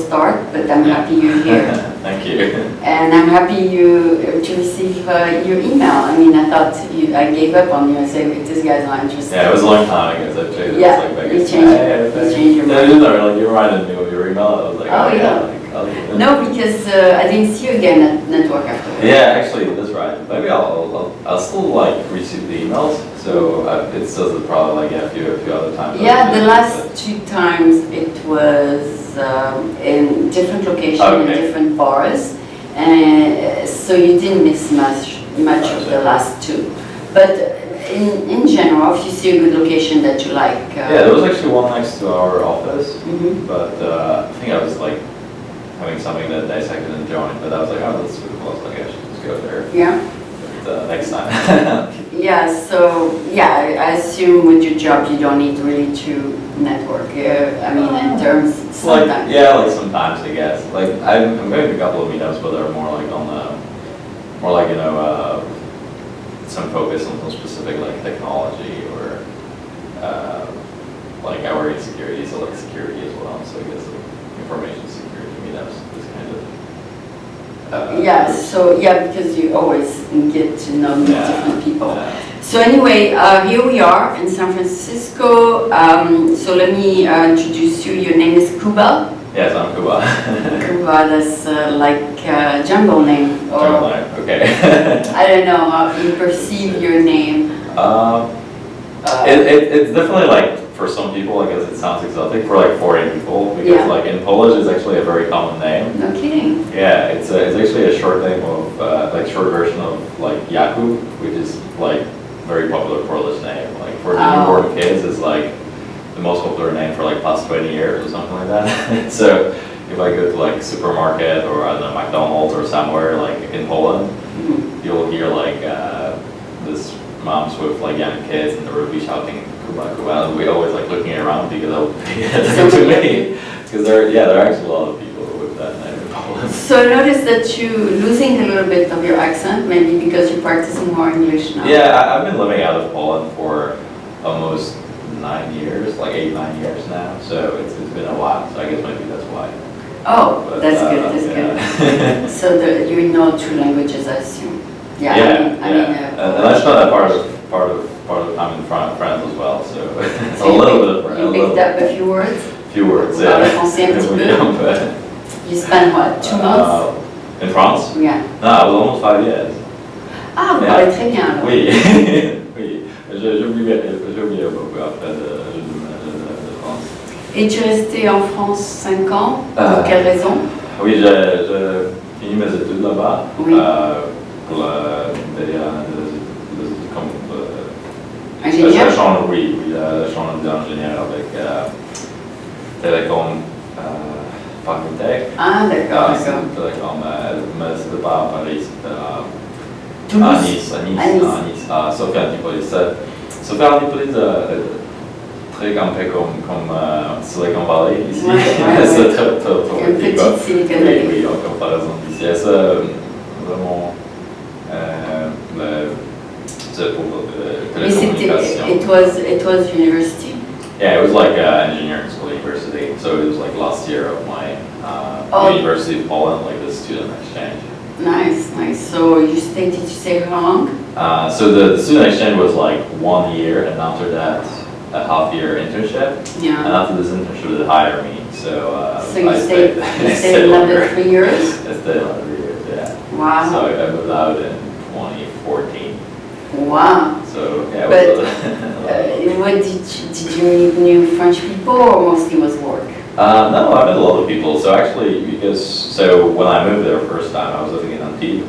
start, but I'm happy you're here. Thank you. And I'm happy to receive your email. I mean, I thought I gave up on you and said, this guy's not interested. Yeah, it was a long time ago, so I changed it. Yeah, It was like, you changed your mind. You reminded me of your email. I was like, oh yeah. No, because I didn't see you again at Network afterwards. Yeah, actually, that's right. Maybe I'll still like receive the emails. So it says it probably like a few other times. Yeah, the last 2 times it was in different locations, in different bars, and so you didn't miss much of the last 2. But in general, if you see a good location that you like. Yeah, there was actually one next to our office, but I think I was like having something that day, so I couldn't join it. But I was like, oh, that's super close. Like I should just go there. Yeah. But, next time. Yeah. So yeah, I assume with your job you don't need really to network. I mean, in terms sometimes. Like sometimes I guess. Like I'm going to a couple of meetups, but they're more like on more like some focus on some specific like technology or like our insecurity, so like security as well. So I guess like, information security meetups is kind of yeah. So yeah, because you always get to know different people. Yeah. So anyway, here we are in San Francisco. So let me introduce you. Your name is Kuba. Yes, I'm Kuba. Kuba, that's like a jungle name. Or Jungle name, okay. I don't know how you perceive your name. It's definitely like, for some people, I guess it sounds exotic. For like foreign people, because like in Polish, it's actually a very common name. No kidding. Yeah, it's actually a short name of like short version of like Jakub, which is like very popular Polish name. Like for the newborn kids, it's like the most popular name for like past 20 years or something like that. So if I go to like supermarket or I don't know McDonald's or somewhere like in Poland, you'll hear like this moms with like young kids and they will be shouting Kuba Kuba, and we always like looking around because they'll pay attention to me because there are actually a lot of people with that name in Poland. So I noticed that you're losing a little bit of your accent, maybe because you're practicing more English now. Yeah, I've been living out of Poland for almost 9 years, like 8-9 years now. So it's been a while. So I guess maybe that's why. Oh, But, that's good. That's good. So you know 2 languages, I assume. Yeah. I mean, and that's not a part of time in France as well. So it's a little bit of. You picked up a few words. Few words. Yeah. You spent what, 2 months? In France? Yeah. No, I was almost 5 years. Ah, vous parlez très bien alors. Oui, oui. Je vivais beaucoup après de France. Et tu es resté en France 5 ans, pour quelle raison? Oui, j'ai fini mes études là-bas. Oui. Pour Ingénieur? Oui, le champ d'ingénieur avec télécom Paris. Ah, d'accord. Télécom, mais c'était pas à Paris, c'était Toulouse? à Nice, à Sophie Antipolis. Sophie Antipolis très campé comme Silicon Valley ici. C'est très une petite Silicon Valley. Oui, en comparaison d'ici. C'est vraiment c'est pour télécommunication. It was university? Yeah, it was like engineering school university. So it was like last year of my University of Poland, like the student exchange. Nice. So did you say how long? So the student exchange was like 1 year, and after that, a half-year internship. Yeah. And after this internship, they hired me. So you stayed another 3 years? I stayed another 3 years, yeah. Wow. So I moved out in 2014. Wow. So yeah. Did you meet new French people, or mostly was work? No, I met a lot of people. So actually, when I moved there first time, I was living in Antibes,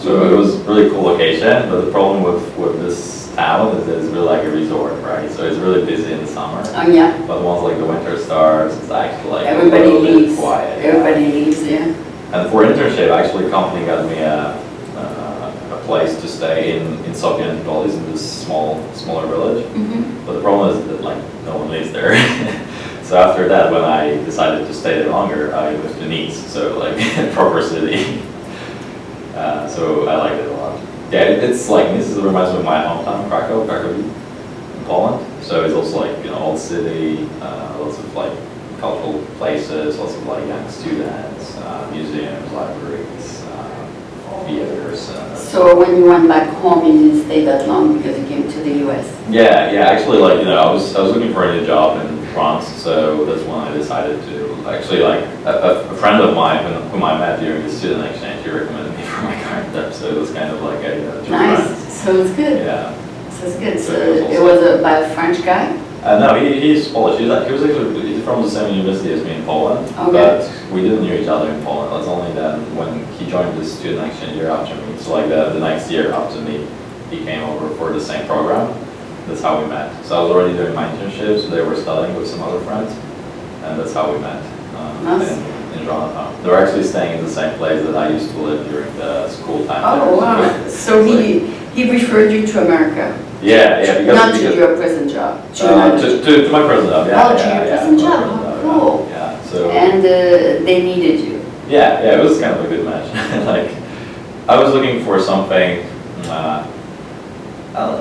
so it was a really cool location. But the problem with this town is that it's really like a resort, right? So it's really busy in the summer. Oh yeah. But once like the winter starts, it's actually like everybody a little leaves. bit quiet. Everybody leaves, yeah. And for internship, actually, the company got me a place to stay in Sofia Antipolis, in this smaller village. But the problem is that like no one lives there. So after that, when I decided to stay there longer, I moved to Nice, so like proper city. So I liked it a lot. Yeah, it's like Nice reminds me of my hometown, Krakow in Poland. So it's also like old city, lots of like cultural places, lots of like young students, museums, libraries, theaters. So when you went back home, you didn't stay that long because you came to the US? Yeah, actually, like, I was looking for a new job in France, so that's when I decided to, actually, like, a friend of mine whom I met during the student exchange, he recommended me for my current job, so it was kind of like a true nice, friend. so it's good. Yeah. So it's good, so it was by a French guy? No, he's Polish. He was actually he's from the same university as me in Poland, Okay. but we didn't know each other in Poland. It was only then when he joined the student exchange year after me. So like the next year after me, he came over for the same program. That's how we met. So I was already doing my internships. They were studying with some other friends, and that's how we met Nice. in Jonathan. They were actually staying in the same place that I used to live during the school time. Oh, there. wow. So he referred you to America? Yeah, because Not to your present job? To my present job, yeah. Oh, to your present job, oh, cool. Yeah, so. And they needed you? Yeah, it was kind of a good match. Like, I was looking for something, I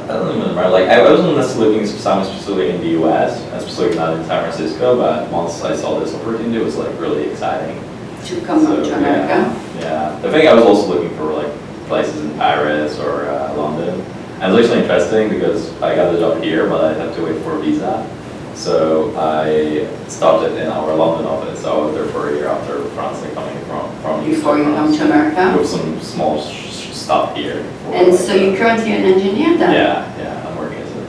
don't even remember, like, I wasn't necessarily looking for something specifically in the US, and specifically not in San Francisco, but once I saw this opportunity, it was like really exciting. To come out to America? Yeah, I think I was also looking for like places in Paris or London. And it's actually interesting because I got the job here, but I had to wait for a visa. So I started in our London office. So I was there for a year after France, like coming from Before you come to America? with some small stuff here. And so you're currently an engineer then? Yeah, I'm working as an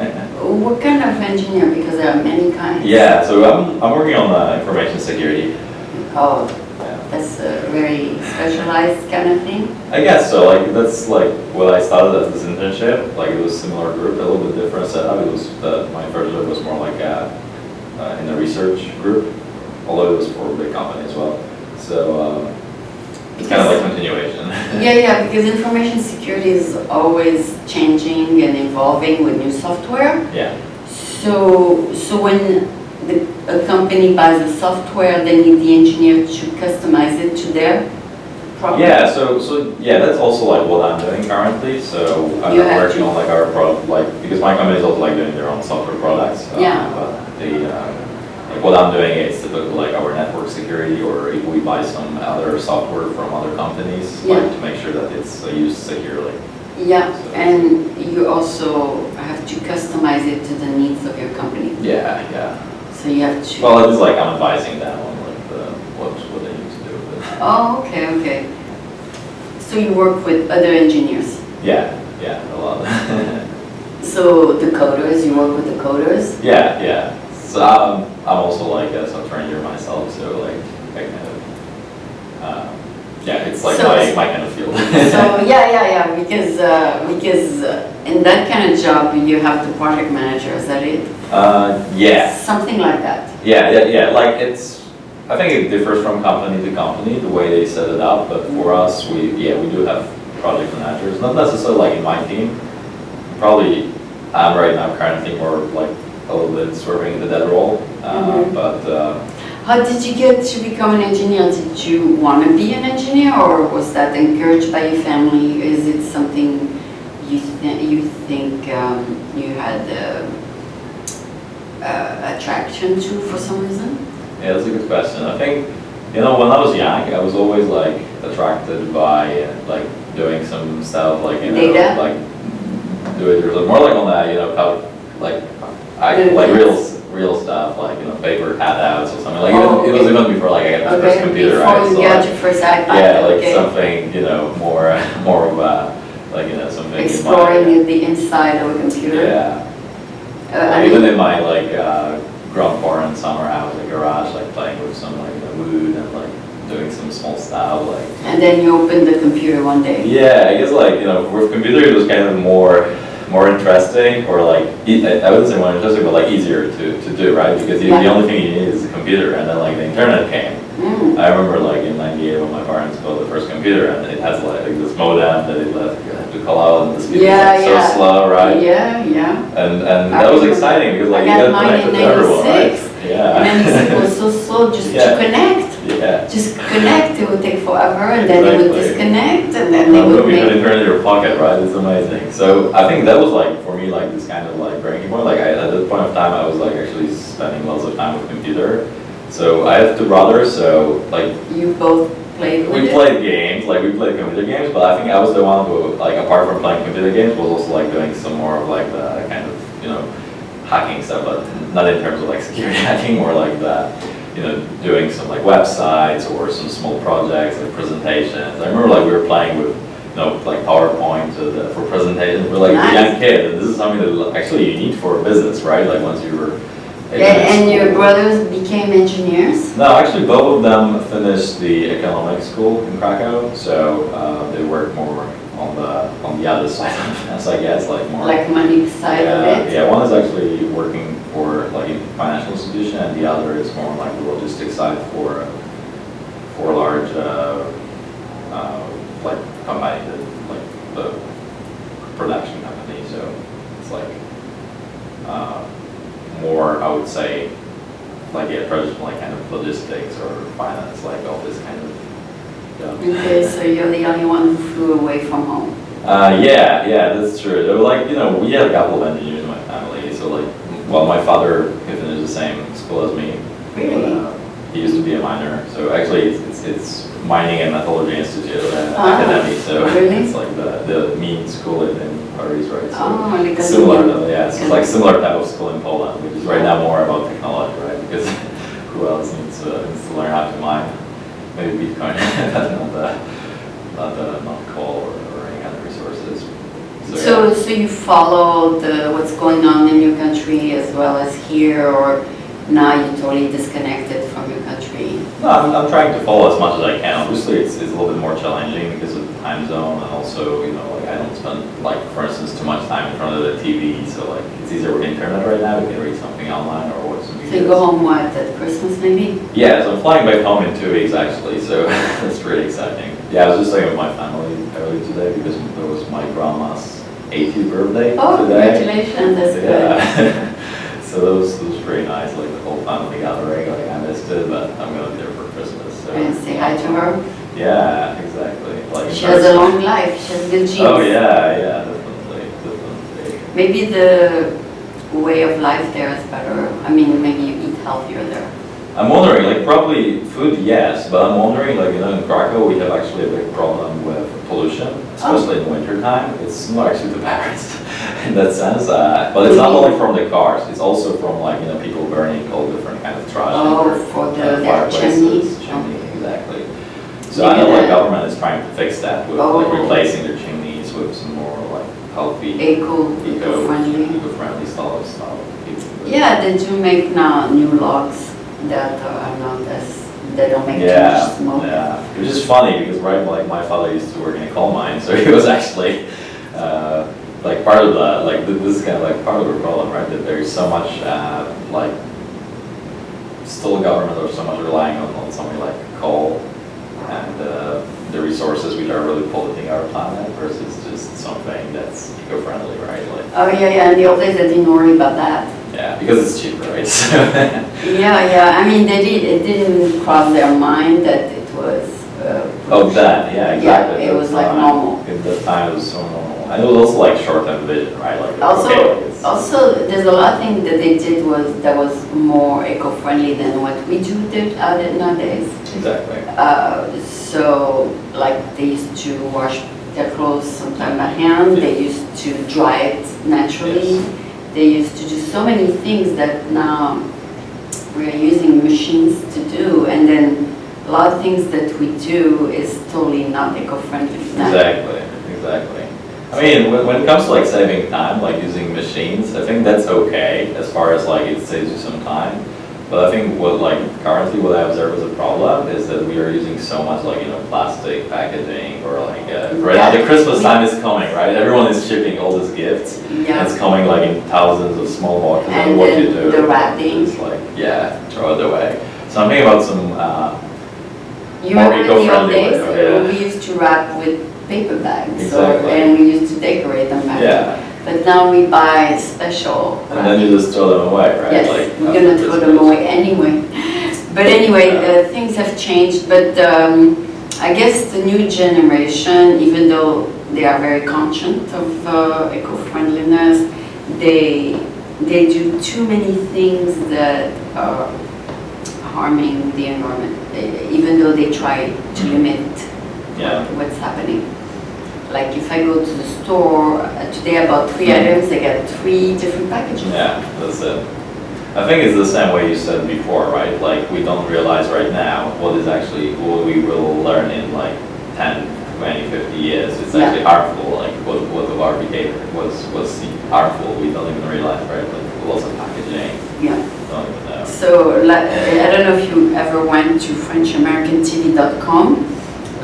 engineer. What kind of engineer? Because there are many kinds. Yeah, so I'm working on information security. Oh, Yeah. that's a very specialized kind of thing? I guess so. Like that's like what I started as this internship. Like it was a similar group, a little bit different setup. It was my first job was more like in a research group, although it was for a big company as well. So it's kind of like continuation. Yeah, because information security is always changing and evolving with new software. Yeah. So when a company buys a software, they need the engineer to customize it to their problem. Yeah, so yeah, that's also like what I'm doing currently. So I'm working on like our product, like because my company is also like doing their own software products. Yeah. But like what I'm doing is typically like our network security, or if we buy some other software from other companies, like to make sure that it's used securely. Yeah, and you also have to customize it to the needs of your company. Yeah. So you have to. Well, it is like I'm advising them on like what they need to do with it. Oh, okay. So you work with other engineers. Yeah, a lot. So the coders, you work with the coders. Yeah. So I'm also like a software engineer myself, so like I kind of it's like So my kind of field. So yeah, because in that kind of job you have the project manager, is that it? Yeah. Something like that. Yeah. Like I think it differs from company to company the way they set it up. But for us, we do have project managers. Not necessarily like in my team. Probably I'm right now currently more like a little bit swerving into that role. But how did you get to become an engineer? Did you want to be an engineer, or was that encouraged by your family? Is it something you think you had attraction to for some reason? Yeah, that's a good question. I think, when I was young, I was always like attracted by like doing some stuff like, data? like do it yourself. More like on that, how like real stuff, like, paper cutouts or something. Like it was even before like I got my first computer, before right? you got your first iPad. Yeah, like something, more of like, something exploring the inside of a computer. Yeah. Even in my like grandparents' summer house, like garage, like playing with some like wood and like doing some small stuff, like. And then you opened the computer one day. Yeah, I guess like with computer it was kind of more interesting, or like I wouldn't say more interesting, but like easier to do, right? Because the only thing you need is a computer, and then like the internet came. I remember like in '98 when my parents built the first computer, and it has like this modem that you had to call out and the speed Yeah, was like yeah. so slow, right? Yeah, yeah. And I that was remember. exciting because like I you got got mine connected in to everyone, right? 96. Yeah. 96 was so slow just Yeah. to connect. Yeah. Just connect, it would take forever, and then it would Exactly. disconnect, and then they would You make. can turn it in your pocket, right? It's amazing. So I think that was like for me like this kind of like breaking point. Like at that point of time, I was like actually spending lots of time with computer. So I have two brothers, so like You both played with we it? played games, like we played computer games, but I think I was the one who, like, apart from playing computer games, was also like doing some more of like the kind of, you know, hacking stuff, but not in terms of like security hacking, more like the, you know, doing some like websites or some small projects, like presentations. I remember like we were playing with, you know, like PowerPoint for presentations. We're like a young kid, and this is something that actually you need for a business, right? Like once you were. And your brothers became engineers? No, actually both of them finished the economics school in Krakow, so they work more on the other side of the fence, I guess, like more. Like money side of it? Yeah, one is actually working for like a financial institution, and the other is more like the logistics side for a large like company, like the production company. So it's like more, I would say, like traditional like kind of logistics or finance, like all this kind of stuff. Okay, so you're the only one who flew away from home? Yeah, that's true. There were like, you know, we had a couple of engineers in my family, so like, well, my father he finished the same school as me. Really? He used to be a miner, so actually it's Mining and Metallurgy Institute Academy, so really? it's like the mean school in Paris, right? So like similar, yeah, it's like similar type of school in Poland, which is right now more about technology, right? Because who else needs to learn how to mine? Maybe Bitcoin, not coal or any other resources. So you follow what's going on in your country as well as here, or now you're totally disconnected from your country? No, I'm trying to follow as much as I can. Obviously, it's a little bit more challenging because of the time zone, and also, you know, like I don't spend, like, for instance, too much time in front of the TV, so like it's easier with internet right now. We can read something online or watch some videos. So you go home what, at Christmas maybe? Yeah, so I'm flying back home in 2 weeks actually, so that's pretty exciting. Yeah, I was just staying with my family earlier today because there was my grandma's 80th birthday Oh, today. congratulations, that's good. Yeah. So that was pretty nice, like the whole family gathering, like I missed it, but I'm gonna be there for Christmas. So. And say hi to her. Yeah, exactly. Like She has a long life, she has good genes. Oh yeah, definitely. Maybe the way of life there is better. I mean, maybe you eat healthier there. I'm wondering, like probably food, yes, but I'm wondering, like, you know, in Krakow we have actually a big problem with pollution, especially in winter time. It's similar actually to Paris in that sense, but it's not only from the cars, it's also from, like, you know, people burning all different kind of trash. For their chimneys. Chimney, exactly. So I know like government is trying to fix that with like replacing their chimneys with some more like healthy, eco-friendly stuff. Yeah, they do make now new locks that are not as, they don't make too much smoke. Yeah, which is funny because right, like my father used to work in a coal mine, so he was actually like part of the, like this is kind of like part of the problem, right? That there's so much like still government or so much relying on something like coal and the resources which are really polluting our planet versus just something that's eco-friendly, right? Like, oh yeah, in the old days I didn't worry about that. Yeah, because it's cheaper, right? So yeah. I mean, it didn't cross their mind that it was. Yeah, exactly. Yeah, it was like normal. At that time, it was so normal, and it was also like short-term vision, right? Like Also, there's a lot of things that they did that was more eco-friendly than what we do nowadays. Exactly. So, like they used to wash their clothes sometime by hand. They used to dry it naturally. Yes. They used to do so many things that now we're using machines to do, and then a lot of things that we do is totally not eco-friendly. Exactly. I mean, when it comes to like saving time, like using machines, I think that's okay as far as like it saves you some time. But I think what currently what I observe as a problem is that we are using so much like, you know, plastic packaging or like right now the Christmas time is coming, right? Everyone is shipping all these gifts. Yeah. It's coming like in thousands of small boxes. And what you do, the wrapping. Is like throw it away. So I'm thinking about some you more remember the old eco-friendly days way. we used to wrap with paper bags. Exactly. And we used to decorate them back then. But now we buy special. And then you just throw them away, right? Yes, like, we're gonna throw them away anyway. But anyway, things have changed. But I guess the new generation, even though they are very conscious of eco-friendliness, they do too many things that are harming the environment, even though they try to limit what's happening. Like if I go to the store today, I bought 3 items, I got 3 different packages. Yeah, that's it. I think it's the same way you said before, right? Like we don't realize right now what we will learn in like 10, 20, 50 years. It's actually harmful, like what of our behavior was harmful. We don't even realize, right? Like lots of packaging. Yeah. Don't even know. So I don't know if you ever went to FrenchAmericanTV.com.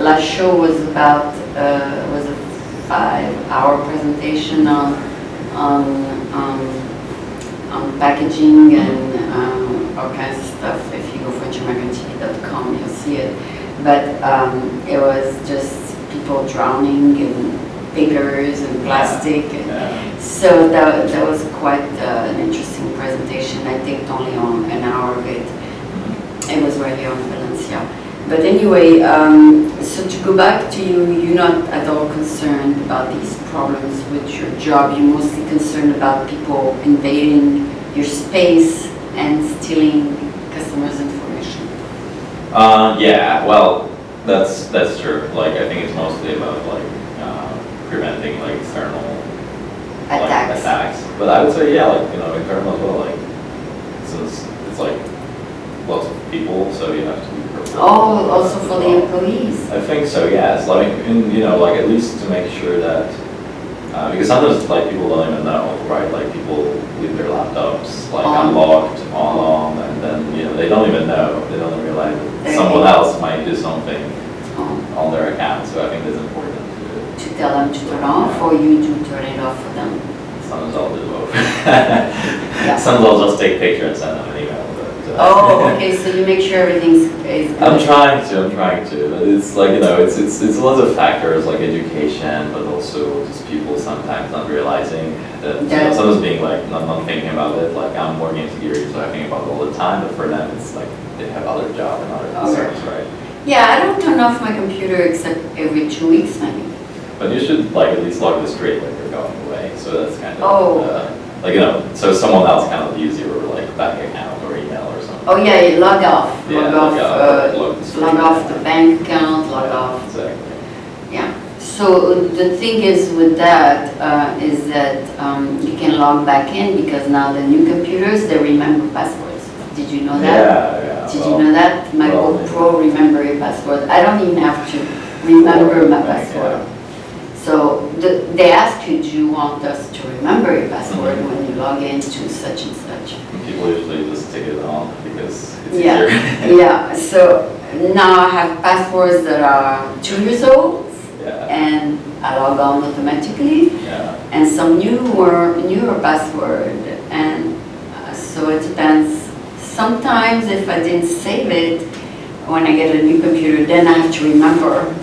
Last show was about was a 5-hour presentation on packaging and all kinds of stuff. If you go FrenchAmericanTV.com, you'll see it. But it was just people drowning in papers and plastic. So that was quite an interesting presentation. I think only on an hour of it. It was really on Valencia. But anyway, so to go back to you, you're not at all concerned about these problems with your job. You're mostly concerned about people invading your space and stealing customers' information. Yeah, well, that's true. Like I think it's mostly about like preventing like external attacks. But I would say like internal as well. Like since it's like lots of people, so you have to be careful. Oh, also for the employees. I think so. Yes, like like at least to make sure that because sometimes like people don't even know, right? Like people leave their laptops like unlocked on, and then they don't even know. They don't realize that someone else might do something on their account. So I think it's important to tell them to turn off, or you do turn it off for them. Sometimes I'll do both. Sometimes I'll just take pictures and send them an email. Okay, so you make sure everything's is good. I'm trying to. But it's like it's lots of factors like education, but also just people sometimes not realizing that sometimes being like not thinking about it. Like I'm working in security, so I think about it all the time. But for them, it's like they have other jobs and other concerns, right? Yeah, I don't turn off my computer except every 2 weeks, maybe. But you should like at least log the street when you're going away. So that's kind of so someone else kind of use your like bank account or email or something. Oh yeah, you log off. Log off the bank account, log off. Exactly. Yeah. So the thing is with that is that you can log back in because now the new computers, they remember passwords. Did you know that? Yeah. Did you know that? MacBook Pro remember your password. I don't even have to remember my password. So they ask you, do you want us to remember your password when you log into such and such? People usually just take it on because it's easier. Yeah, so now I have passwords that are 2 years old and I log on automatically and some newer password, and so it depends. Sometimes if I didn't save it, when I get a new computer, then I have to remember.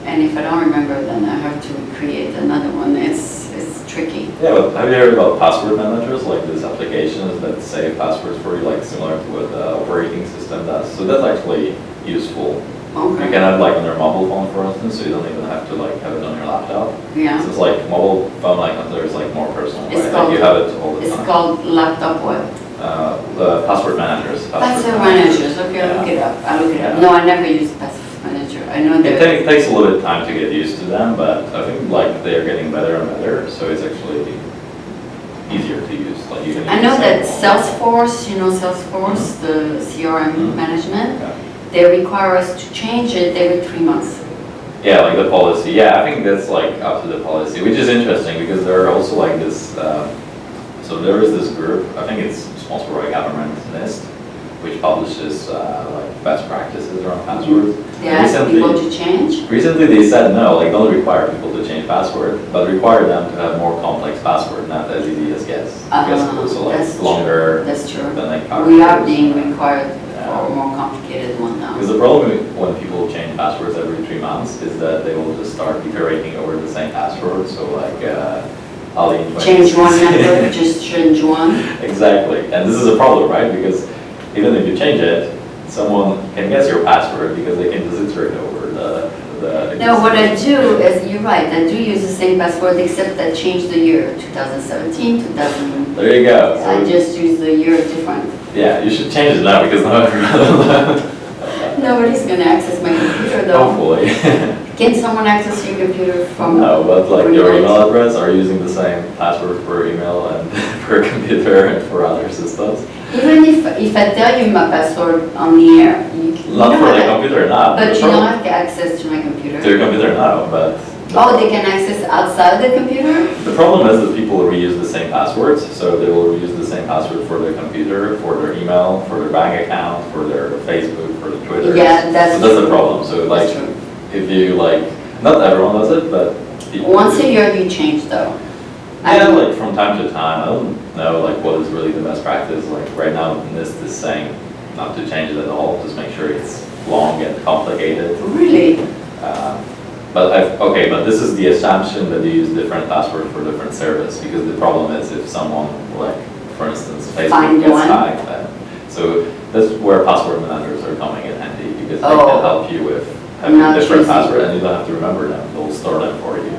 And if I don't remember, then I have to create another one. It's tricky. Yeah, but have you heard about password managers, like these applications that save passwords for you, like similar to what the operating system does? So that's actually useful. Okay. You can have like on your mobile phone, for instance, so you don't even have to like have it on your laptop. Yeah. So it's like mobile phone, like there's like more personal. It's right? called, like you have it all the time. It's called laptop what? The password managers. Password managers. Okay, I'll look it up. No, I never use password manager. I know that it takes a little bit of time to get used to them, but I think like they're getting better and better, so it's actually easier to use. Like you can. I know that Salesforce, Salesforce, the CRM management, they require us to change it every 3 months. Yeah, like the policy. Yeah, I think that's like up to the policy, which is interesting because there are also like this. So there is this group. I think it's sponsored by government, NIST, which publishes like best practices around passwords. They ask people to change? Recently they said no, like don't require people to change password, but require them to have more complex password, not as easy as guess. Guess was like longer. That's true. Than like we are being required for a more complicated one now. Because the problem when people change passwords every 3 months is that they will just start iterating over the same password. So like Ali. Change one number, just change one. Exactly, and this is a problem, right? Because even if you change it, someone can guess your password because they can just iterate over the. No, what I do is, you're right, I do use the same password except I change the year, 2017, 2000. There you go. So I just use the year different. Yeah, you should change it now because now everyone. Nobody's gonna access my computer though. Hopefully. Can someone access your computer from? No, but like your remote? email address, are you using the same password for email and for computer and for other systems? Even if I tell you my password on the air, you Not for the have, computer now. but you don't have access to my computer. To your computer now, but. Oh, they can access outside the computer? The problem is that people reuse the same passwords, so they will reuse the same password for their computer, for their email, for their bank account, for their Facebook, for their Twitter. Yeah, that's so that's the problem. So like, true. if you like, not everyone does it, but people Once do. a year you change though. Yeah, like from time to time. I don't know like what is really the best practice. Like right now, this is saying not to change it at all. Just make sure it's long and complicated. Really? But this is the assumption that you use different passwords for different service, because the problem is if someone, like, for instance, Facebook Find gets one. hacked, so that's where password managers are coming in handy, because they Oh. can help you with having Not a different choosing. password, and you don't have to remember them, they'll store them for you.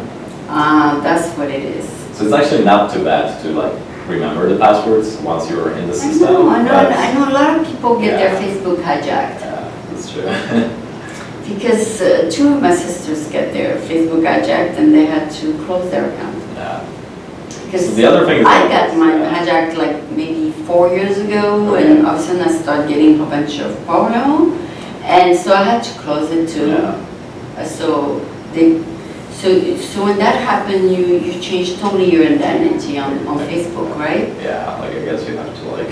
That's what it is. So it's actually not too bad to like remember the passwords once you're in the I system. know, I but- know a lot of people get their Yeah. Facebook hijacked. Yeah, that's true. Because two of my sisters get their Facebook hijacked and they had to close their account. Yeah. Because So the other thing is I like- got mine yeah. hijacked like maybe 4 years ago, Okay. and all of a sudden I started getting a bunch of porno, and so I had to close it too. Yeah. So when that happened, you changed totally your identity on Facebook, right? Yeah, like I guess you have to like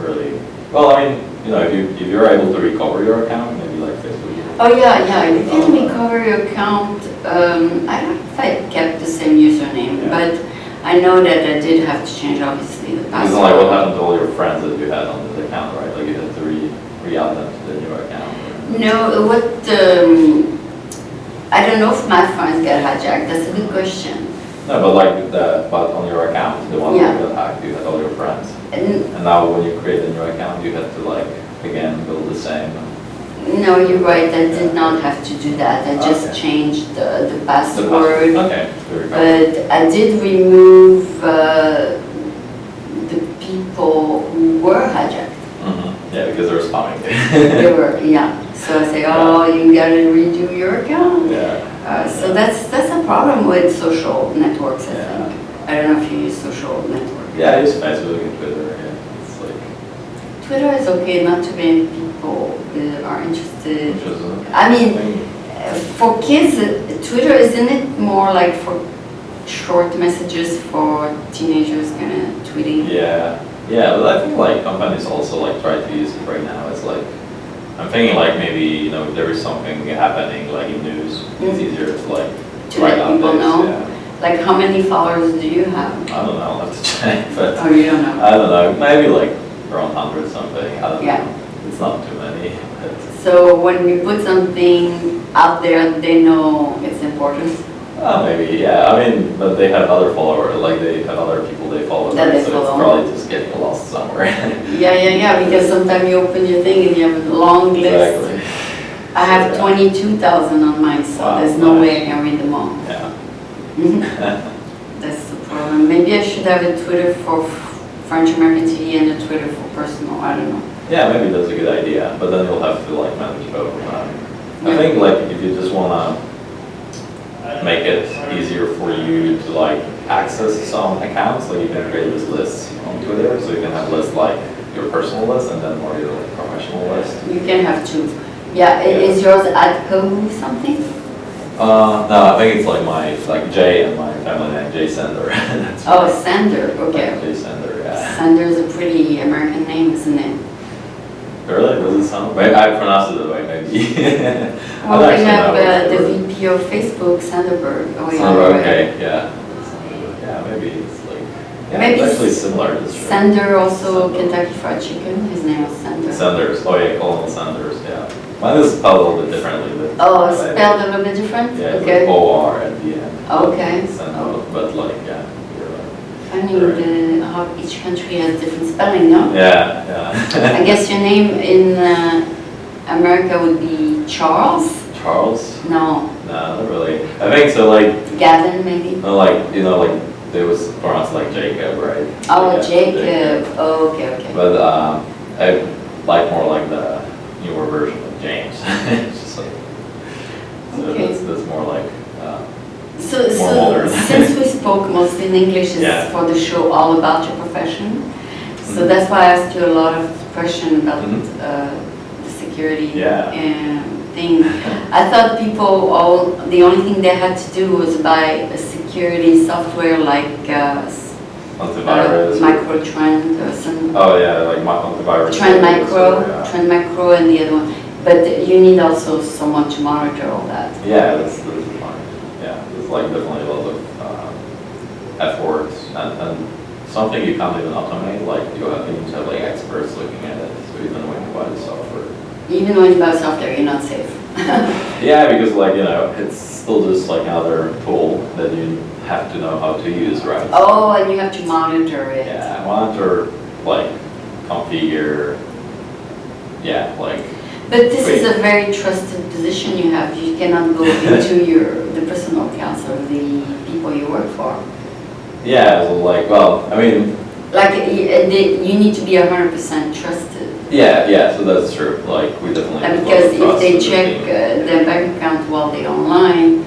really, well, I mean, you know, if you're able to recover your account, maybe like Facebook. Oh yeah, you can recover your account. I don't know if I kept the same username, Yeah. but I know that I did have to change obviously the It's password. like what happened to all your friends that you had on this account, right? Like you had to re-add them to the new account. No, I don't know if my friends got hijacked. That's a good question. No, but like but on your account, the one Yeah. that got hacked, you had all your friends. And And now when you create a new account, you had to like, again, build the same. no, you're right. I did not have to do that. I just Okay. changed the the password. Okay, very good. But I did remove the people who were hijacked. Yeah, because they're spamming. They were, yeah. So I say, oh, you gotta redo your account. Yeah. So that's a problem with social networks, I Yeah. think. I don't know if you use social networks. Yeah, I use Facebook and Twitter. Yeah, it's like. Twitter is okay, not too many people are interested. Which is, I mean, for kids, Twitter, isn't it more like for short messages for teenagers kind of tweeting? yeah, but I think like companies also like try to use it right now. It's like, I'm thinking like maybe, you know, if there is something happening like in news, it's easier to like To write let people updates, know? yeah. Like how many followers do you have? I don't know, I'll have to check, but Oh, you don't know? I don't know, maybe like around 100 something, I don't Yeah. know. It's not too many, but So when you put something out there, they know it's important. maybe, yeah, I mean, but they have other followers, like they have other people they follow, That they so follow. it's probably just getting lost somewhere. Yeah, because sometimes you open your thing and you have a long list. Exactly. I have Yeah. 22,000 on mine, so Wow, there's no nice. way I can read them all. Yeah. Mhm. That's the problem. Maybe I should have a Twitter for French American TV and a Twitter for personal, I don't know. Yeah, maybe that's a good idea, but then you'll have to like manage both. I Yeah. think like if you just wanna make it easier for you to like access some accounts, like you can create this list on Twitter, so you can have lists like your personal list and then more your like, professional list. You can have two. Yeah, is yours @co something? No, I think it's like my like J and my family name, J Sendor. That's Oh, right. Sender, okay. J Sendor, yeah. Sender is a pretty American name, isn't it? Really? Does it sound? Maybe I pronounced it that way, maybe. Well, we actually have know the what VP of Facebook, Sanderberg. Oh, yeah. Sandra, right. okay, yeah. Yeah, maybe it's like, yeah, Maybe it's actually similar. That's true. Sender also Kentucky Fried Chicken. His name was Sender. Sanders, oh yeah, Colonel Sanders, yeah. Mine is spelled a little bit differently. But Oh, spelled a little bit different? yeah, it's Okay. like O-R at the end. Okay. Sendor, but like, yeah. You're right. Funny how each country has different spelling, no? Yeah, yeah. I guess your name in America would be Charles? Charles? No, No, not really. I think so, like, Gavin maybe? no, like, you know, like, they was pronounced like Jacob, right? Oh, Yeah, Jacob. Oh, okay, okay. But I like more like the newer version of James. It's just like, so Okay. that's more like, So, more modern. since we spoke mostly in English, is Yeah. for the show all about your profession. So Mhm. that's why I asked you a lot of questions about Mhm. the security Yeah. thing. I thought the only thing they had to do was buy a security software like antivirus. Microtrend or some, Oh yeah, like antivirus. Trend so, Micro, yeah. Trend Micro and the other one. But you need also someone to monitor all that. Yeah, that's fine. Yeah, there's like definitely a lot of efforts and something you can't even automate. Like you need to have like experts looking at it. So even when you buy the software. Even when you buy software, you're not safe. Yeah, because like it's still just like another tool that you have to know how to use, right? Oh, and you have to monitor it. Yeah, monitor, like configure. Yeah, like. But this is Wait. a very trusted position you have. You cannot go into the personal accounts of the people you work for. Yeah, so like, well, I mean, Like, you need to be 100% trusted. yeah, so that's true. Like, we definitely. have a lot Because of if trust they in the check team. their bank account while they're online,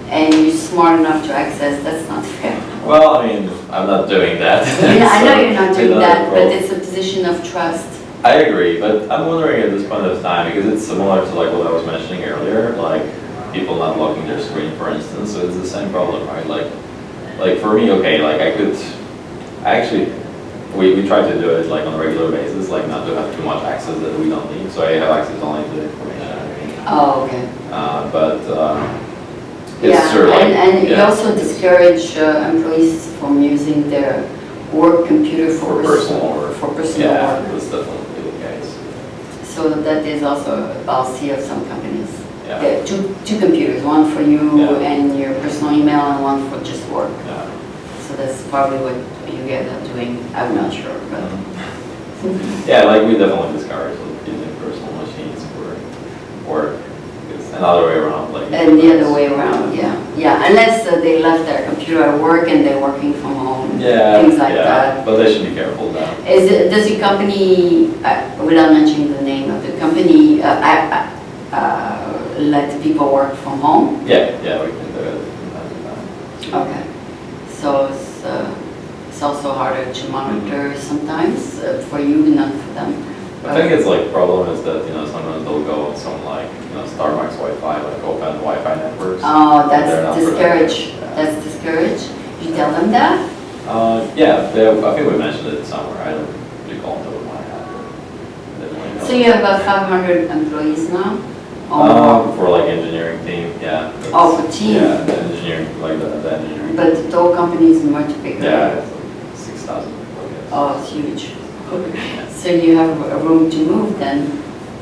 and you're smart enough to access, that's not fair. Well, I mean, I'm not doing that. I know So, you're not it's doing a that, but problem. it's a position of trust. I agree, but I'm wondering at this point of time, because it's similar to like what I was mentioning earlier, like people not locking their screen, for instance, so it's the same problem, right? Like for me, okay, like we try to do it like on a regular basis, like not to have too much access that we don't need, so I have access only to the information I need. Oh, okay. But it's Yeah, sort of like. and you yeah, also discourage employees from using their work computer For personal work. For personal Yeah, work. that's definitely the case. So that is also a policy of some companies. Yeah. Yeah, two computers, one for you Yeah. and your personal email and one for just work. Yeah. So that's probably what you guys are doing. I'm not sure, but. Yeah, like we definitely discourage like, using personal machines for work. It's another way around, like. And the other way around, yeah. Yeah, unless they left their computer at work and they're working from home. Yeah, Things like yeah, that. but they should be careful now. Does your company, without mentioning the name of the company, let people work from home? Yeah, we can do it from time to time. Okay. So it's also harder to monitor sometimes for you, not for them. I think it's like problem is that sometimes they'll go on some like Starbucks Wi-Fi, like open Wi-Fi networks. Oh, They're that's not discouraged. protected, yeah. That's discouraged. You tell them that? Yeah, I think we mentioned it somewhere. I don't recall the top of my head. Definitely not. So you have about 500 employees now? Or more? For like engineering team, yeah. Oh, for team. Yeah, the engineering, like the engineering. But the whole company is much bigger. Yeah, it's like 6,000 employees. Oh, it's huge. So you have a room to move then?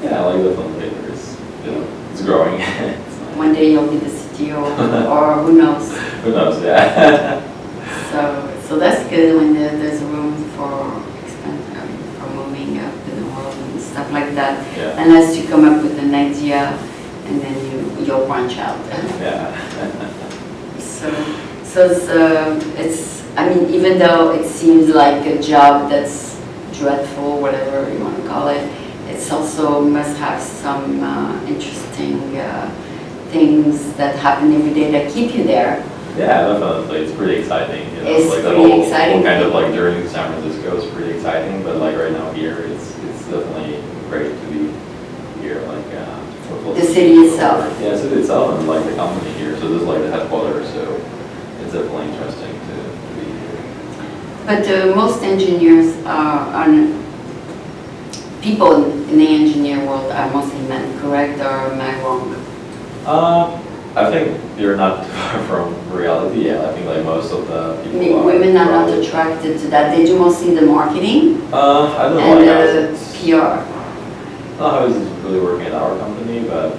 Yeah, like definitely there's, it's growing. It's not- One day you'll be the CTO, or who knows? Who knows, yeah. So that's good when there's room for for moving up in the world and stuff like that. Yeah. Unless you come up with an idea and then you'll branch out. Yeah. So it's I mean, even though it seems like a job that's dreadful, whatever you want to call it, it's also must have some interesting things that happen every day that keep you there. Yeah, definitely. It's pretty exciting. It's like pretty the whole exciting. kind of like journey to San Francisco is pretty exciting. But like right now here, it's definitely great to be here. Like The city itself. Yeah, the city itself and like the company here. So this is like the headquarters. So it's definitely interesting to be here. But most engineers people in the engineer world are mostly men, correct, or am I wrong? I think you're not far from reality. Yeah, I think like most of the people. Women are not probably- attracted to that. They do mostly the marketing I don't know. and like, the PR. how it's really working at our company, but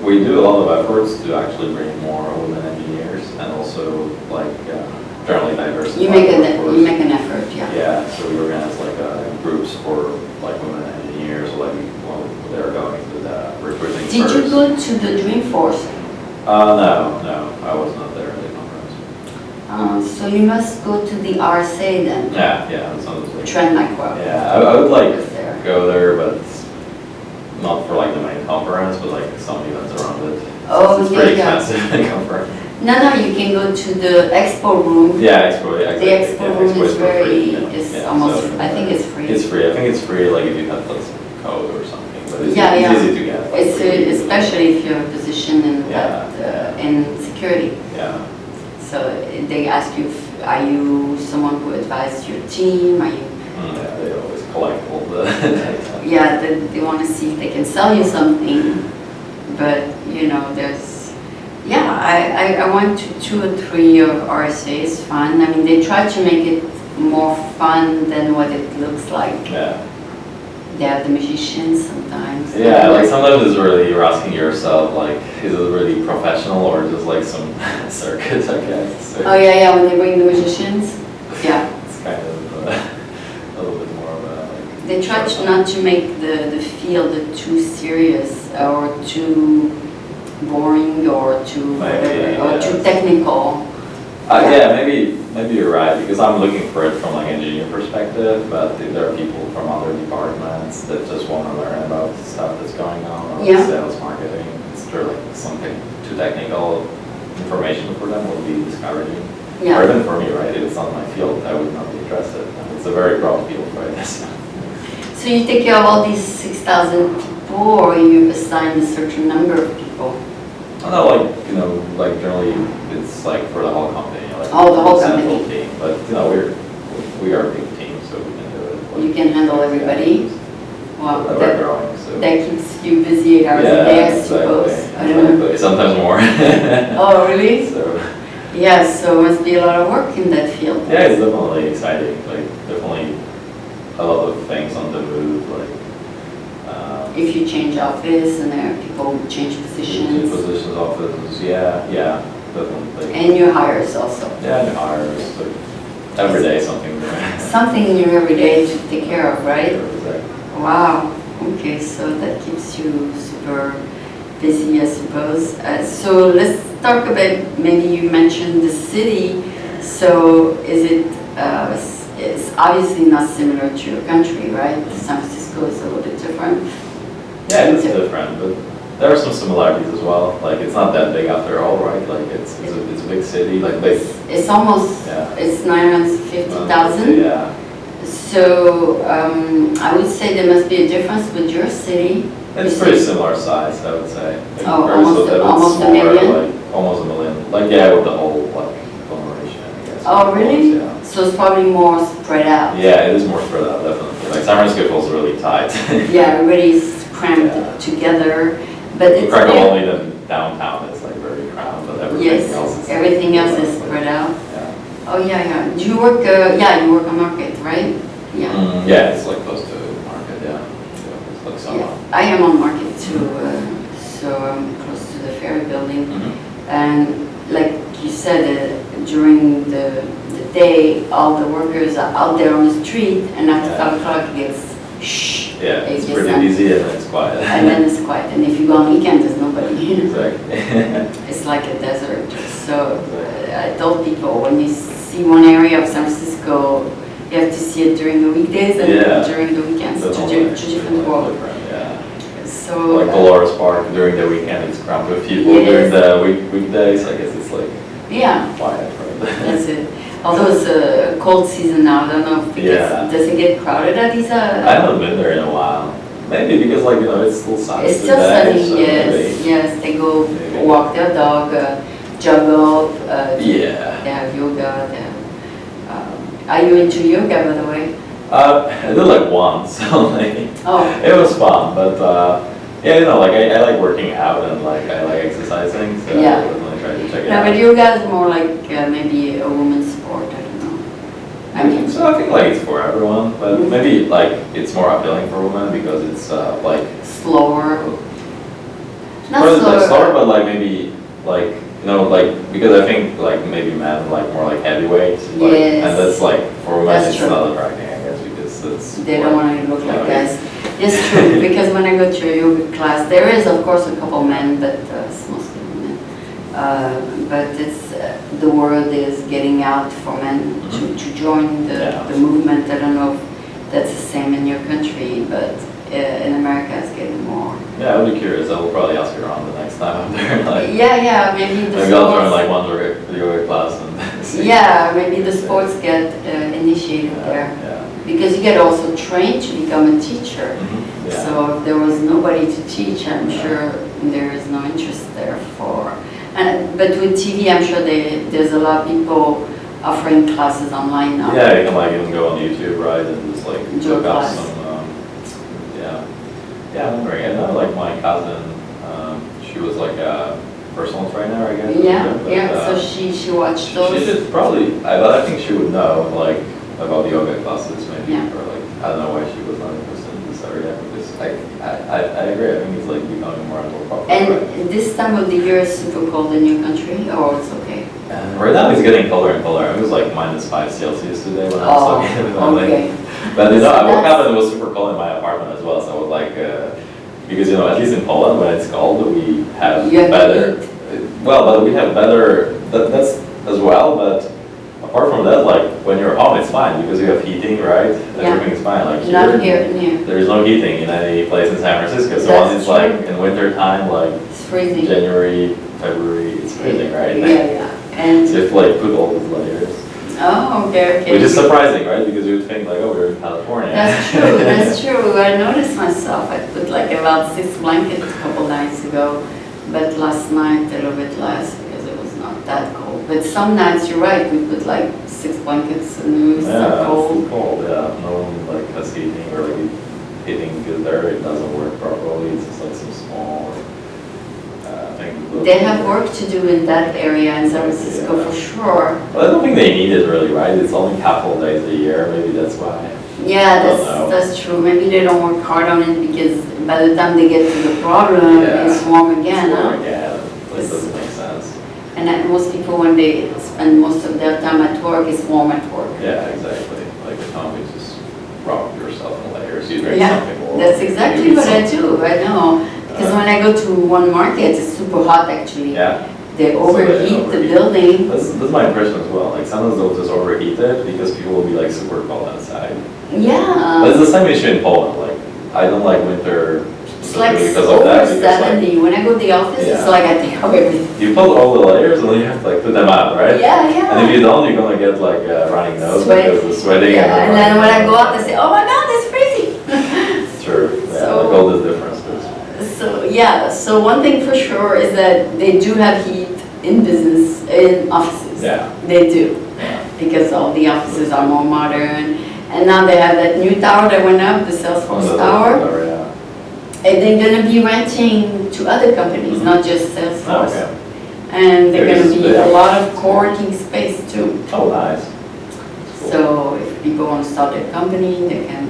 we do a lot of efforts to actually bring more women engineers and also like generally diversity. You make an effort, yeah. Yeah, so we organize like groups for like women engineers, like well, they're going to the recruiting. Did you go to the Dreamforce? No, I was not there at the conference. So you must go to the RSA then. Yeah, that sounds like. Trend Micro. Yeah, I would like there. go there, but not for like the main conference, but like some events around it. Oh, it's pretty expensive the conference. No, you can go to the expo room. Yeah, expo. Yeah, exactly. The expo room is free, almost. So, I think it's free. It's free. I think it's free, like if you have like some code or something. But it's, Yeah, it's easy to get. Like, especially if you're a position in security. Yeah. So they ask you, are you someone who advises your team? Are you? Yeah, they always collect all the data. Yeah, they want to see if they can sell you something. But there's. Yeah, I went to 2 or 3 of RSA's fun. I mean, they try to make it more fun than what it looks like. Yeah. They have the musicians sometimes. Yeah, like sometimes it's really, you're asking yourself, like, is it really professional or just like some circus, I guess? So Oh yeah, when they bring the musicians. Yeah. It's kind of a little bit more of a, like... They try not to make the field too serious or too boring or too too technical. Yeah, maybe you're right, because I'm looking for it from like an engineering perspective, but if there are people from other departments that just want to learn about stuff that's going on, or sales, marketing, it's sort of like something too technical information for them will be discouraging. Yeah. Or even for me, right? If it's not my field, I would not be interested. It's a very broad field, right? So you take care of all these 6,000 people, or you assign a certain number of people? I know, like generally, it's like for the whole company. Like the whole central company. team, but we are a big team, so we can do it. You can handle everybody. Wow, We're growing, so. that keeps you busy 8 hours a day, I suppose. I don't know. Sometimes more. Oh, really? So. Yeah, so it must be a lot of work in that field. Yeah, it's definitely exciting. Like definitely a lot of things on the move. Like if you change office and there are people who change positions. Positions, offices, yeah, definitely. And new hires also. Yeah, new hires. Like every day something new. Something new every day to take care of, right? Exactly. Wow. Okay, so that keeps you super busy, I suppose. So let's talk about, maybe you mentioned the city. So is it, it's obviously not similar to your country, right? San Francisco is a little bit different. Yeah, it's different, but there are some similarities as well. Like it's not that big after all, right? Like it's a big city, like big. It's almost, it's 950,000. Yeah. So I would say there must be a difference with your city. It's pretty similar size, I would say. Almost a million? Like, almost a million. Like, yeah, with the whole, like, conglomeration, I guess. Oh, really? Yeah. So it's probably more spread out. Yeah, it is more spread out, definitely. Like, San Francisco feels really tight. Yeah, everybody's crammed together. But it's Krakow only the downtown is, like, very crowded, but everything else is spread out. Yeah. Oh, yeah. Do you work, you work on market, right? Yeah. Yeah, it's, like, close to market, yeah. It's like I am on market too, so I'm close to the ferry building. And like you said, during the day, all the workers are out there on the street, and after 5 o'clock it gets shh. Yeah, it's pretty busy and then it's quiet. And then it's quiet, and if you go on weekend, there's nobody. Exactly. It's like a desert. So I told people, when you see one area of San Francisco, you have to see it during the weekdays and during the weekends. Two different worlds. So like Dolores Park during the weekend, it's crammed with people. During the weekdays, I guess it's like quiet. Right? That's it. Although it's a cold season now, I don't know if does it get crowded at these? I haven't been there in a while. Maybe because it's still sunny. It's still sunny. So yes. They go walk their dog, juggle. They have yoga. Are you into yoga, by the way? I did like once only. Oh. It was fun, but like I like working out and like I like exercising, so I definitely try to check it out. No, but yoga is more like maybe a woman's sport. I don't know. I mean, so. So I think like it's for everyone, but maybe like it's more appealing for women because it's like slower. Not probably slower. like slower, but like maybe like you know like because I think like maybe men like more like heavyweights, like, Yes. and that's like for women That's it's true. not attracting I guess because it's They don't want to look like Yeah. guys. It's true, because when I go to a yoga class, there is of course a couple men, but it's mostly women. But it's the word is getting out for men to join the movement. I don't know if that's the same in your country, but in America it's getting more. Yeah, I would be curious. I will probably ask you around the next time I'm there. Like, Yeah, maybe the maybe I'll join sports. like one yoga class and see. Yeah, maybe the sports get initiated there. Yeah. Because you get also trained to become a teacher. Yeah. So if there was nobody to teach, I'm sure there is no interest there for. But with TV, I'm sure there's a lot of people offering classes online now. Yeah, you can like even go on YouTube, right, and just like Do a look up class. some. Yeah, I'm wondering. I know like my cousin, she was like a personal trainer, I guess. Yeah. So she watched those. She did probably. I think she would know like about yoga classes maybe, Yeah. or like I don't know why she was not interested in this area because I agree. I think it's like becoming more and more popular. And this time of the year is super cold in your country, or it's okay? Right now it's getting colder and colder. It was like -5 Celsius today when I was looking at it. Okay. But you know, So I woke that's- up and it was super cold in my apartment as well. So I was like, because you know, at least in Poland when it's cold, we have You have better. heat. Well, but we have better. That's as well. But apart from that, like when you're home, it's fine because you have heating, right? Yeah. Everything's fine. Like Not here, near. there is no heating in any place in San Francisco. So That's when it's like in winter time, like It's freezing. January, February, it's freezing, right? Yeah. And So you have to like put all these layers. oh, okay. Which is surprising, right? Because you would think like, oh, we're in California. That's true. That's true. I noticed myself. I put like about 6 blankets a couple nights ago, but last night a little bit less because it was not that cold. But some nights you're right. We put like 6 blankets and it was so Yeah, cold. it's cold. Yeah, no one like has heating or like heating because there it doesn't work properly. It's just like some small thing. They have work to do in that area in San Francisco for sure. But I don't think they need it really, right? It's only a couple of days a year. Maybe that's why. Yeah, I don't know. that's true. Maybe they don't work hard on it because by the time they get to the problem, Yeah. it's warm again. It's Huh? warm again. It doesn't make sense. And most people, when they spend most of their time at work, it's warm at work. Yeah, exactly. Like at home, you just wrap yourself in layers. You drink Yeah, something warm. that's exactly you eat what I something. do. I know. Because when I go to one market, it's super hot actually. Yeah. They overheat the building. That's my impression as well. Like sometimes they'll just overheat it because people will be like super cold outside. But Yeah. it's the same issue in Poland. Like I don't like winter It's like because of over that. Because like 70. When I go to the office, it's Yeah. like I take out everything. you put all the layers and then you have to like put them out, right? Yeah. And if you don't, you're gonna get like a running nose Sweat. because the sweating. Yeah, and then when I go out, they say, oh my God, it's freezing. Sure. Yeah, So- like all these differences. So one thing for sure is that they do have heat in business, in offices. Yeah. They do. Yeah. Because all the offices are more modern. And now they have that new tower that went up, the Salesforce Tower. Yeah. And they're gonna be renting to other companies, not just Salesforce. Okay. And they're There gonna is- be yeah. a lot of co-working space too. Oh, nice. Cool. So if people want to start a company, they can,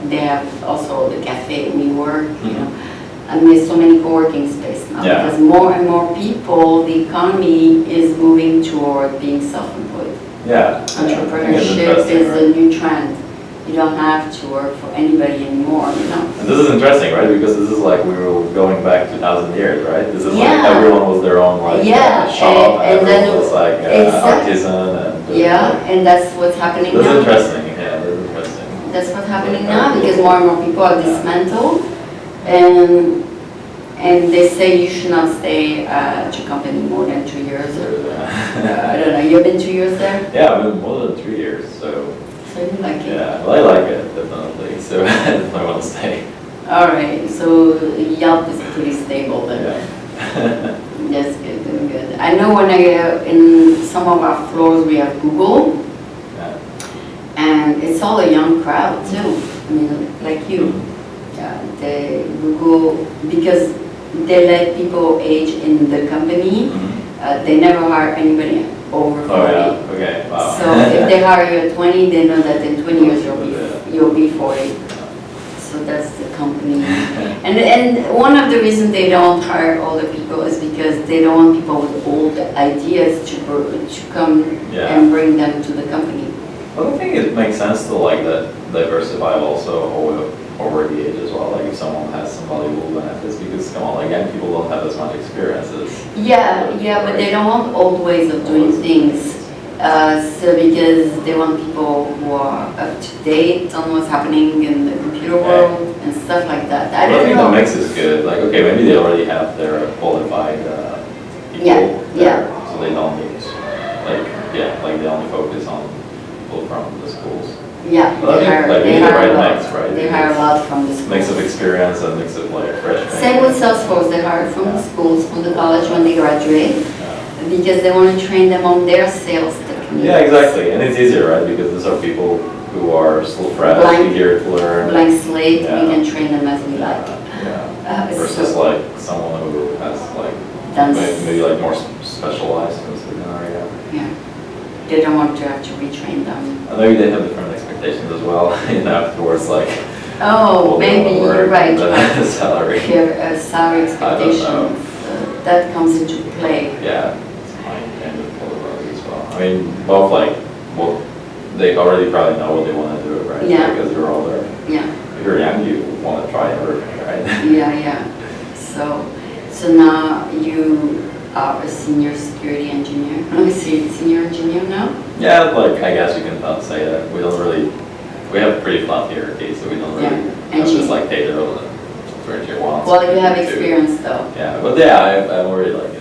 they have also the cafe we work, and there's so many co-working space now. Yeah. Because more and more people, the economy is moving toward being self-employed. Yeah. Entrepreneurship is a new trend. You don't have to work for anybody anymore, And this is interesting, right? Because this is like we were going back 2,000 years, right? This is like Yeah. everyone was their own like Yeah, shop, and then everyone was like exactly. artisan and. Yeah, and that's what's happening That's now. interesting. Yeah, that's interesting. That's what's happening now because more and more people are dismantled, and they say you should not stay at your company more than 2 years. I don't know. You've been 2 years there, Yeah, I've been more than 3 years, so so you like it. yeah, well, I like it definitely. So I definitely want to stay. All right. So Yelp is pretty stable then. Yeah. That's good. Good. I know when in some of our floors we have Google. Yeah. And it's all a young crowd too. I mean, like you. They Google because they let people age in the company. Mhm. They never hire anybody over 40. Oh yeah, okay, wow. So if they hire you at 20, they know that in 20 years you'll be 40. So that's the company. And one of the reasons they don't hire older people is because they don't want people with old ideas to come and bring them to the company. Well, I think it makes sense to like that diversify also over the age as well. Like if someone has some valuable benefits, because come on, like young people don't have as much experiences. Yeah, but they don't want old ways of doing things. So because they want people who are up to date on what's happening in the computer world and stuff like that. I don't think know. the mix is good. Like okay, maybe they already have their qualified people there, so they don't need like they only focus on people from the schools. Yeah, But they hire a lot. They hire a lot from the schools. Mix of experience and mix of like fresh. Same with Salesforce, they hire from the schools, from the college when they graduate, because they want to train them on their sales techniques. Yeah, exactly, and it's easier, right? Because these are people who are still fresh, eager to learn. Blank slate, we can train them as we like. Versus like someone who has like maybe like more specialized in a certain area. Yeah, they don't want to have to retrain them. And maybe they have different expectations as well, towards like. Oh, maybe you're right. Salary. If you have a salary expectation, that comes into play. Yeah, it's mine and as well. I mean, both like, well, they already probably know what they want to do, right? Yeah. Because they're older. Yeah. If you're young, you want to try everything, right? Yeah. So now you are a senior security engineer. Senior engineer now? Yeah, like I guess you can say that. We have pretty flat hierarchy, so we don't really have this like data for tier 1. Well, you have experience though. Yeah, but yeah, I'm already like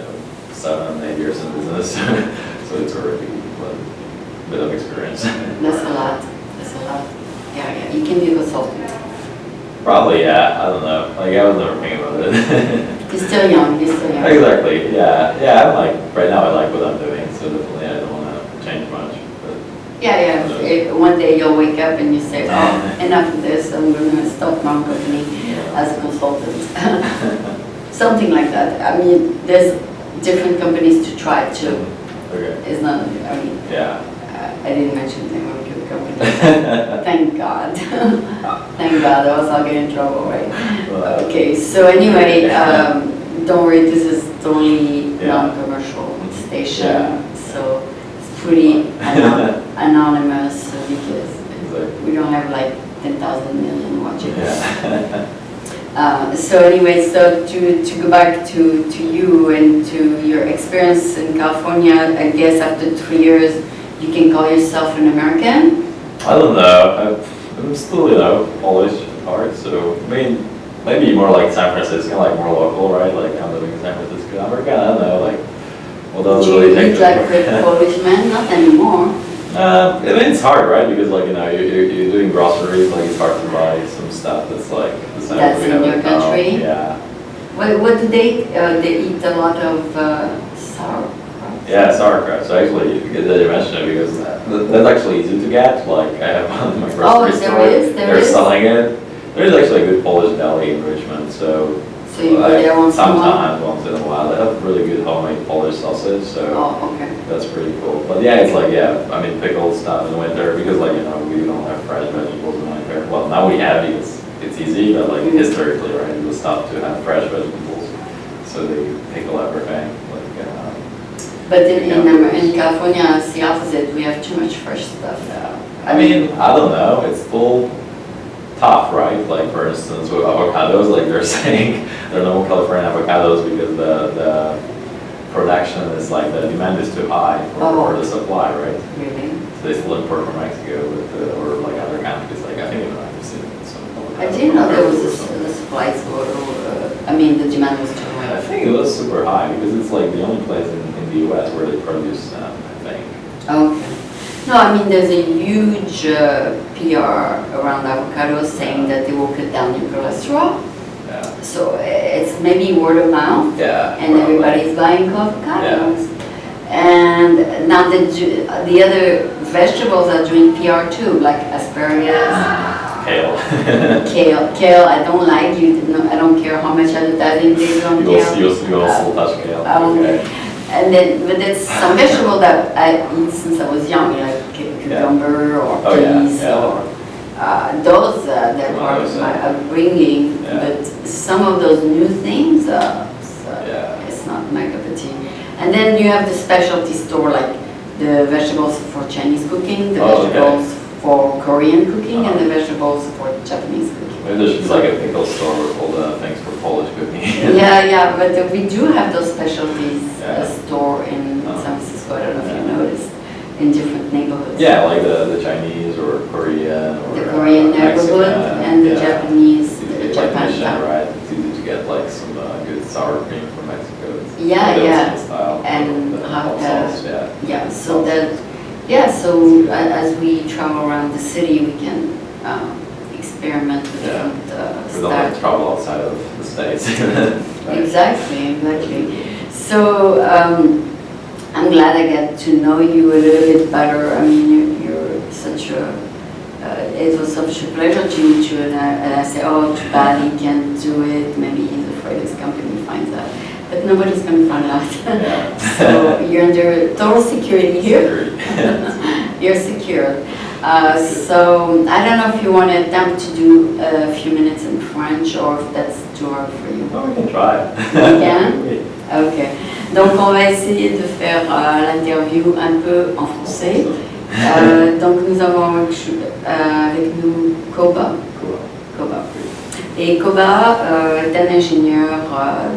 7, 8 years in business, so it's already a bit of experience. That's a lot. Yeah. You can be a consultant. Probably, yeah. I don't know. Like I was never thinking about it. You're still young. Exactly. Yeah. I'm like right now. I like what I'm doing, so definitely I don't want to change much. But Yeah. If one day you'll wake up and you say, "Oh, enough of this. I'm going to start my own company as a consultant." Something like that. I mean, there's different companies to try too. Okay. It's not. I mean. Yeah. I didn't mention the name of your company. Thank God. Thank God, or else I'll get in trouble, right? Okay, so anyway, don't worry, this is the only non-commercial station, so it's pretty anonymous because we don't have like 10,000 million watching. So anyway, so to go back to you and to your experience in California, I guess after 3 years, you can call yourself an American? I don't know. I'm still, Polish at heart, so I mean, maybe more like San Francisco, like more local, right? Like I'm living in San Francisco, American. I don't know, like what does it really take? Do you look like a Polish man? Not anymore. I mean, it's hard, right? Because like you're doing groceries, like it's hard to buy some stuff that's like the same. That's in your country. Yeah. What do they eat a lot of sauerkraut. Yeah, sauerkraut. So actually, good that you mentioned it because that's actually easy to get. Like I have one in my grocery store. They're selling it. There's actually a good Polish deli in Richmond, so you go there once in a while. They have really good homemade Polish sausage, so that's pretty cool. But yeah, it's like I mean pickled stuff in winter because like we don't have fresh vegetables in winter. Well, now we have because it's easy, but like historically, right, it was tough to have fresh vegetables, so they pickle everything. But in California, it's the opposite. We have too much fresh stuff. Yeah. I mean, I don't know. It's still tough, right? Like for instance, with avocados, like they're saying there are no more California avocados because the production is like the demand is too high for the supply, right? Really? So they still import from Mexico, or like other countries. Like I think I've seen some. I didn't know there was a supply, I mean, the demand was too high. I think it was super high because it's like the only place in the U.S. where they produce them, I think. Okay. No, I mean, there's a huge PR around avocados saying that they will cut down your cholesterol. Yeah. So it's maybe word of mouth. Yeah. And everybody's buying avocados. And now the other vegetables are doing PR too, like asparagus. Kale. Kale, I don't like you. No, I don't care how much advertising they do on kale. You will still touch kale. but that's some vegetable that I eat since I was young, like cucumber or peas or those that are my upbringing. Yeah. But some of those new things, it's not my cup of tea. And then you have the specialty store, like the vegetables for Chinese cooking, the vegetables for Korean cooking, and the vegetables for Japanese cooking. Maybe there should be like a pickle store with all the things for Polish cooking. Yeah, but we do have those specialties store in San Francisco. I don't know if you noticed, in different neighborhoods. Yeah, like the Chinese or Korean or the Korean neighborhood and the Japanese, the Japan. Right, it's easy to get like some good sour cream from Mexico. Style, and hot dogs. So as we travel around the city, we can experiment with different we don't have to travel outside of the States. Right. Exactly. So I'm glad I got to know you a little bit better. I mean, you're such a, it was such a pleasure to meet you, and I say, oh, too bad he can't do it. Maybe he's afraid his company finds out. But nobody's going to find out. So you're under total security here. You're secure. So I don't know if you want to attempt to do a few minutes in French or if that's too hard for you. Oh, we can try. We can? Ok. Donc on va essayer de faire l'interview un peu en français. Donc nous avons avec nous Kuba. Et Kuba est un ingénieur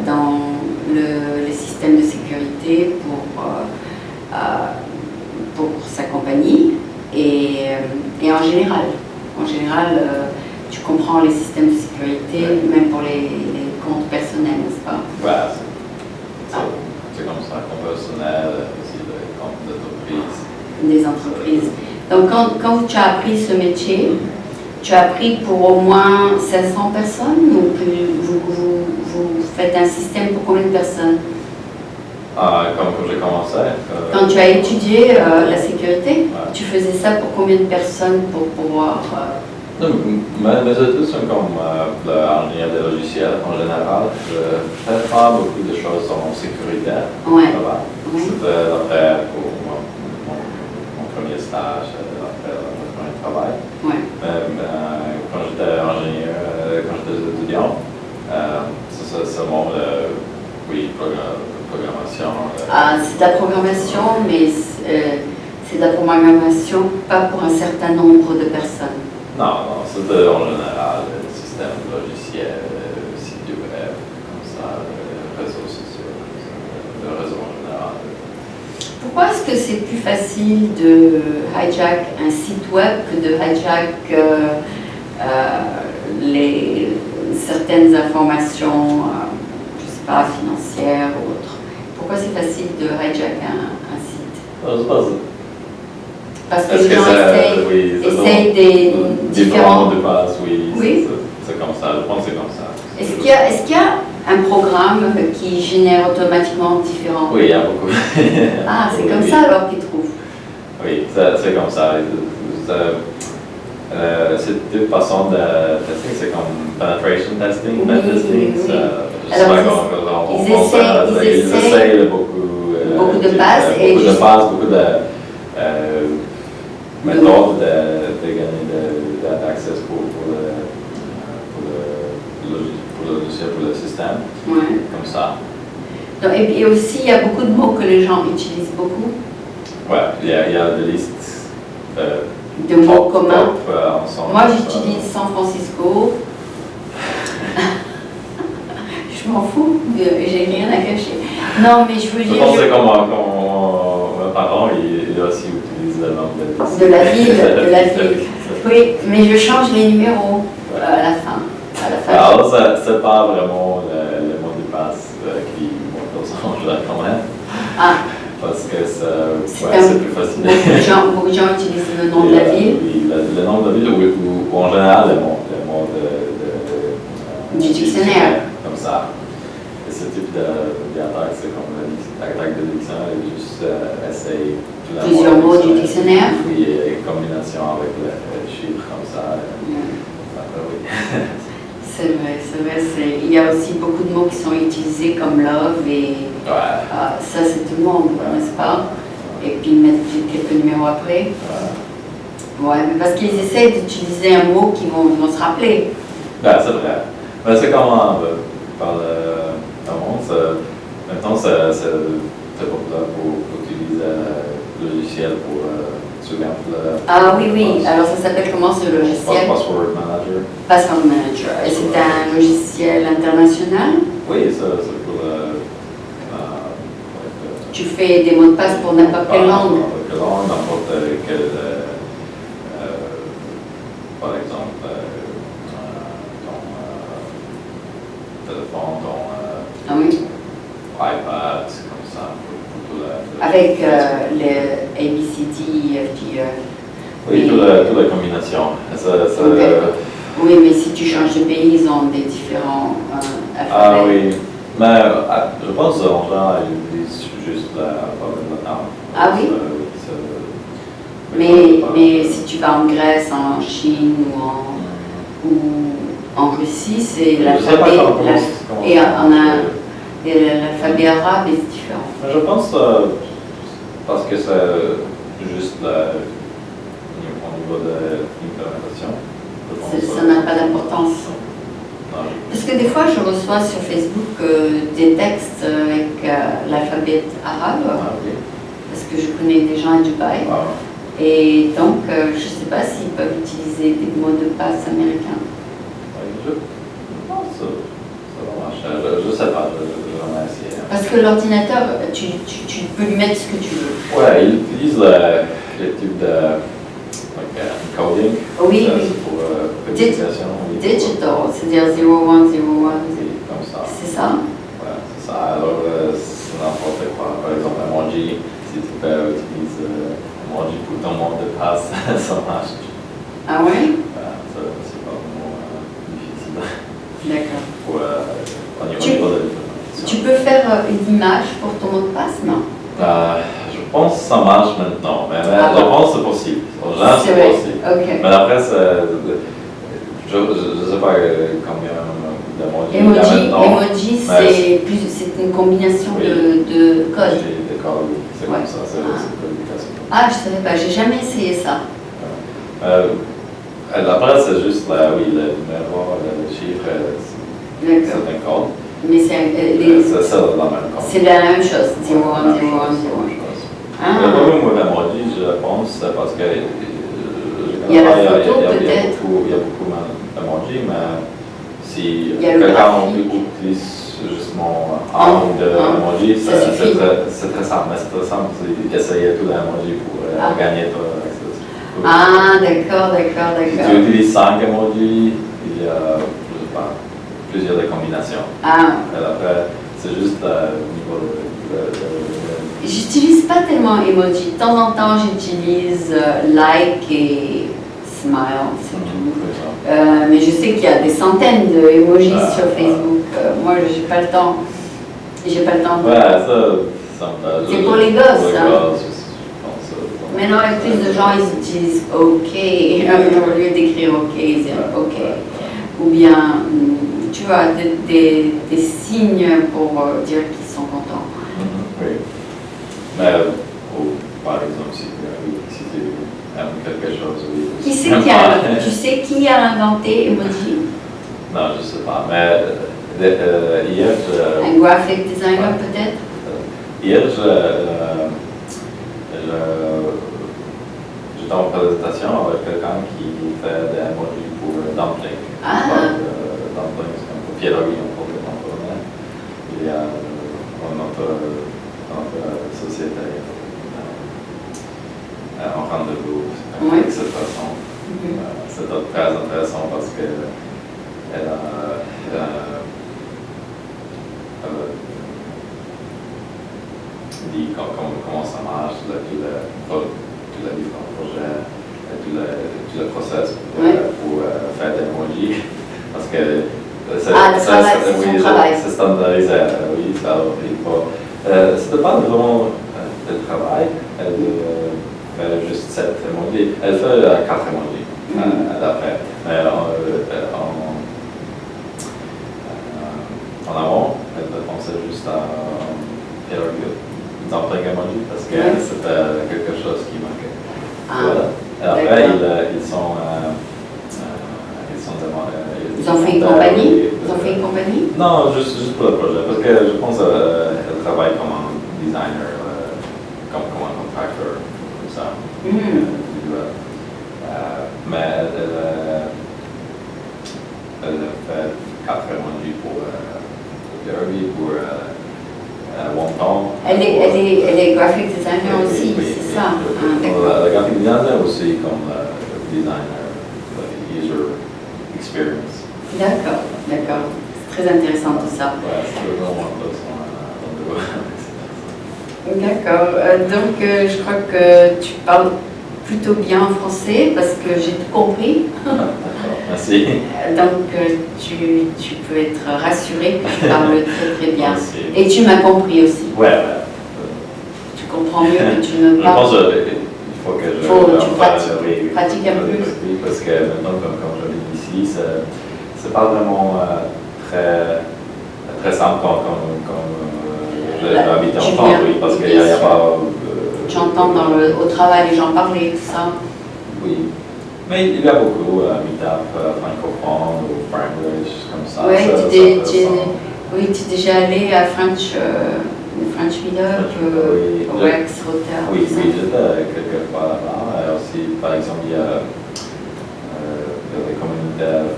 dans le système de sécurité pour sa compagnie et en général. En général, tu comprends les systèmes de sécurité, même pour les comptes personnels, n'est-ce pas? Ouais, c'est comme ça, compte personnel, aussi les comptes d'entreprise. Des entreprises. Donc quand tu as appris ce métier, tu as appris pour au moins 500 personnes ou vous faites un système pour combien de personnes? Quand j'ai commencé. Quand tu as étudié la sécurité, tu faisais ça pour combien de personnes pour pouvoir... Mes études sont comme l'ingénieur des logiciels en général. Je fais pas beaucoup de choses en sécurité. C'était après pour mon premier stage, après mon premier travail. Quand j'étais ingénieur, quand j'étais étudiant, c'est seulement programmation. C'est de la programmation, mais c'est de la programmation pas pour un certain nombre de personnes. Non, c'était en général le système logiciel, site web, comme ça, réseaux sociaux, le réseau en général. Pourquoi est-ce que c'est plus facile de hijack un site web que de hijack certaines informations, je ne sais pas, financières ou autres? Pourquoi c'est facile de hijack un site? Parce que les gens essayent des différents mots de passe, oui. C'est comme ça, je pense que c'est comme ça. Est-ce qu'il y a un programme qui génère automatiquement différents? Oui, il y a beaucoup. C'est comme ça alors qu'ils trouvent? Oui, c'est comme ça. C'est deux façons de testing, c'est comme penetration testing, testing. Alors ils essayent beaucoup de passes et beaucoup de méthodes de gagner d'accès pour le logiciel, pour le système, comme ça. Donc, et aussi, il y a beaucoup de mots que les gens utilisent beaucoup. Ouais, il y a des listes de mots communs. Moi, ensemble. j'utilise San Francisco. Je m'en fous, j'ai rien à cacher. Non, mais je veux dire... Je pense que c'est comme mes parents, ils aussi utilisent le nom de la ville. Oui, mais je change les numéros à la fin. Alors, c'est pas vraiment le mot de passe qui change quand même. Parce que c'est plus facile. Beaucoup de gens utilisent le nom de la ville. Oui, le nom de la ville ou en général le mot du dictionnaire. Comme ça. Et ce type d'attaque, c'est comme l'attaque de dictionnaire, juste essayer plusieurs mots du dictionnaire. Oui, et combination avec les chiffres comme ça. Oui. C'est vrai. Il y a aussi beaucoup de mots qui sont utilisés comme love et Ça, c'est tout le monde, n'est-ce pas? Et puis mettre quelques numéros après. Ouais, mais parce qu'ils essaient d'utiliser un mot qu'ils vont se rappeler. Ben, c'est vrai. Mais c'est comment par le monde, maintenant c'est populaire pour utiliser le logiciel pour souvenir le... Ah oui, oui. Alors ça s'appelle comment ce logiciel? Password Manager. Password Manager. Et c'est un logiciel international? Oui, c'est pour tu fais des mots de passe pour n'importe quelle langue? N'importe quelle langue, n'importe quel... par exemple, ton téléphone, ton oui. iPad, comme ça, pour tout le... Avec les ABCD, FGE. Oui, toute la combinaison. Okay. Oui, mais si tu changes de pays, ils ont des différents alphabets. Ah oui, mais je pense en général, ils utilisent juste l'alphabet latin. Ah oui? Mais si tu vas en Grèce, en Chine ou en Russie, c'est l'alphabet. Et l'alphabet arabe est différent. Je pense parce que c'est juste au niveau de l'implémentation. Ça n'a pas d'importance. Parce que des fois, je reçois sur Facebook des textes avec l'alphabet arabe, parce que je connais des gens à Dubaï. Et donc, je ne sais pas s'ils peuvent utiliser des mots de passe américains. Je pense que ça va marcher. Je ne sais pas, je vais essayer. Parce que l'ordinateur, tu peux lui mettre ce que tu veux. Ouais, il utilise le type de encoding. Oui, oui. Pour codification. Digital, c'est-à-dire 0101. Oui, comme ça. C'est ça? Ouais, c'est ça. Alors, c'est n'importe quoi. Par exemple, emoji, si tu peux utiliser emoji pour ton mot de passe, ça marche. Ah oui? C'est pas vraiment difficile. D'accord. Tu peux faire une image pour ton mot de passe, non? Je pense que ça marche maintenant, mais je pense que c'est possible. C'est possible. Okay. Mais après, je ne sais pas combien d'emojis. Emoji, c'est une combinaison de codes. De codes, c'est comme ça, c'est l'application. Ah, je ne savais pas, j'ai jamais essayé ça. Après, c'est juste le numéro, le chiffre, c'est un code. Mais c'est la même code. C'est la même chose, 0101. Le problème avec l'emoji, je pense, c'est parce que il y a la photo peut-être. Il y a beaucoup d'emojis, mais si quelqu'un utilise justement un ou deux emojis, c'est très simple. Mais c'est très simple d'essayer tous les emojis pour gagner ton accès. Ah, d'accord. Si tu utilises 5 emojis, il y a, je sais pas, plusieurs combinations. Et après, c'est juste au niveau de... J'utilise pas tellement emoji. De temps en temps, j'utilise like et smile, c'est tout. Mais je sais qu'il y a des centaines d'emojis sur Facebook. Moi, j'ai pas le temps. J'ai pas le temps. C'est pour les gosses. Maintenant, plus de gens, ils utilisent OK. Au lieu d'écrire OK, ils disent OK. Ou bien, tu vois, des signes pour dire qu'ils sont contents. Oui. Mais, par exemple, si tu aimes quelque chose, oui. Tu sais qui a inventé emoji? Non, je ne sais pas. Mais hier, un graphic designer peut-être? Hier, j'étais en présentation avec quelqu'un qui fait des emojis pour dumpling. Dumpling, c'est un peu pierogi, on peut le dumpling. Il y a notre société en rendez-vous avec cette façon. C'est très intéressant parce qu'elle dit comment ça marche, tous les différents projets, tout le process pour faire des emojis. Parce que c'est standardisé. Oui, c'était pas vraiment le travail. Elle fait juste 7 emojis. Elle fait 4 emojis d'après. Mais en avant, elle pensait juste à sont demandés. Ils ont fait une compagnie? Ils ont fait une compagnie? Non, juste pour le projet, parce que je pense qu'elle travaille comme un designer, comme un contracteur, comme ça. Mais elle a fait 4 mois pour Derby, pour Wonton. Elle est graphic designer aussi, Oui, c'est ça? La graphic designer aussi comme designer, user experience. D'accord, d'accord. C'est très intéressant tout ça. Ouais, c'est vraiment D'accord. Donc, je crois que tu parles plutôt bien français parce que j'ai tout compris. Merci. Donc, tu peux être rassuré que tu parles très très bien. Merci. Et tu m'as compris aussi. Ouais. Tu comprends mieux que tu me Je parles. pense qu'il faut que tu pratiques un peu. Oui, parce que maintenant, comme je vis ici, c'est pas vraiment très simple comme j'habite en France, oui, parce qu'il n'y a pas... J'entends au travail les gens parler, tout ça. Oui, mais il y a beaucoup meet-up francophone ou Franglish, comme ça. Oui, tu es déjà allé à French Meetup, au Rex Hotel. Oui, j'étais quelque part là-bas. Et aussi, par exemple, il y a des communautés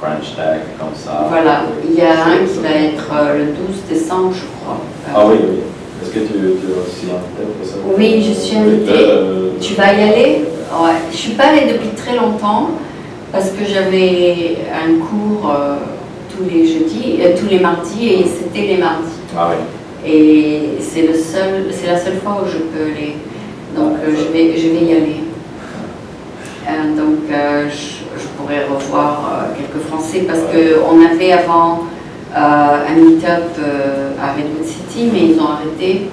French Tech, comme ça. Voilà, il y a un qui va être le 12 décembre, je crois. Ah oui. Est-ce que tu es aussi invité pour ça? Oui, je suis invitée. Tu vas y aller? Ouais. Je ne suis pas allée depuis très longtemps parce que j'avais un cours tous les mardis et c'était les mardis. Ah oui. Et c'est la seule fois où je peux aller. Donc je vais y aller. Donc je pourrais revoir quelques Français parce qu'on avait avant un meet-up à Redwood City, mais ils ont arrêté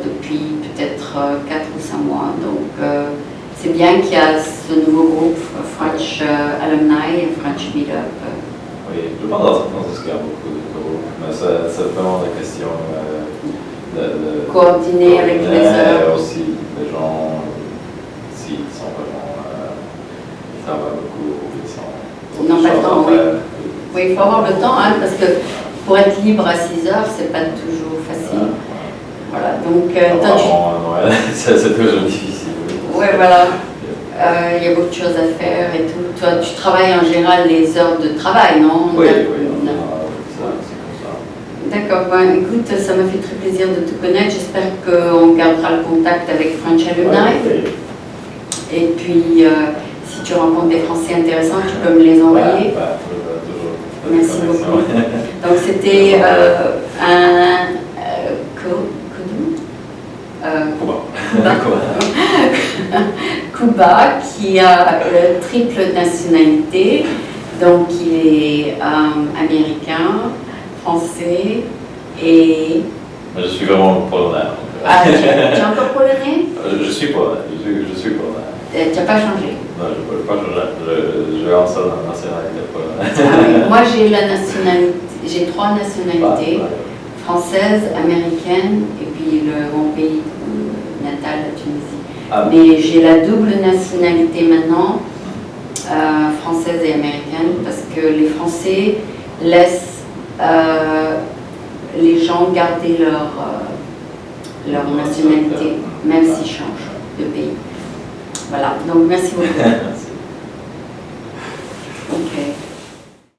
depuis peut-être 4 ou 5 mois. Donc c'est bien qu'il y a ce nouveau groupe French Alumni, French Meetup. Oui, je pense dans qu'il y a beaucoup de groupes, mais c'est vraiment la question de coordonner avec les heures. Et aussi les gens, s'ils sont vraiment, ils travaillent beaucoup, ils sont... Ils n'ont pas le temps, oui. Oui, il faut avoir le temps, hein, parce que pour être libre à 6 heures, c'est pas toujours facile. Voilà, donc Noël, c'est toujours difficile. Oui, voilà. Il y a beaucoup de choses à faire et tout. Toi, tu travailles en général les heures de travail, non? Oui, c'est comme ça. D'accord, ben, écoute, ça m'a fait très plaisir de te connaître. J'espère qu'on gardera le contact avec French Alumni. Et puis, si tu rencontres des Français intéressants, tu peux me les envoyer. Merci beaucoup. Donc, c'était Kuba, qui a triple nationalité. Donc, il est américain, français et... Je suis vraiment polonais. Ah, tu es encore polonais? Je suis polonais, je suis polonais. Tu n'as pas changé? Non, je ne peux pas changer. J'ai un seul nationalité polonaise. Ah oui. Moi, j'ai 3 nationalités, française, américaine et puis mon pays natal, la Tunisie. Mais j'ai la double nationalité maintenant, française et américaine, parce que les Français laissent les gens garder leur nationalité, même s'ils changent de pays. Voilà, donc merci beaucoup.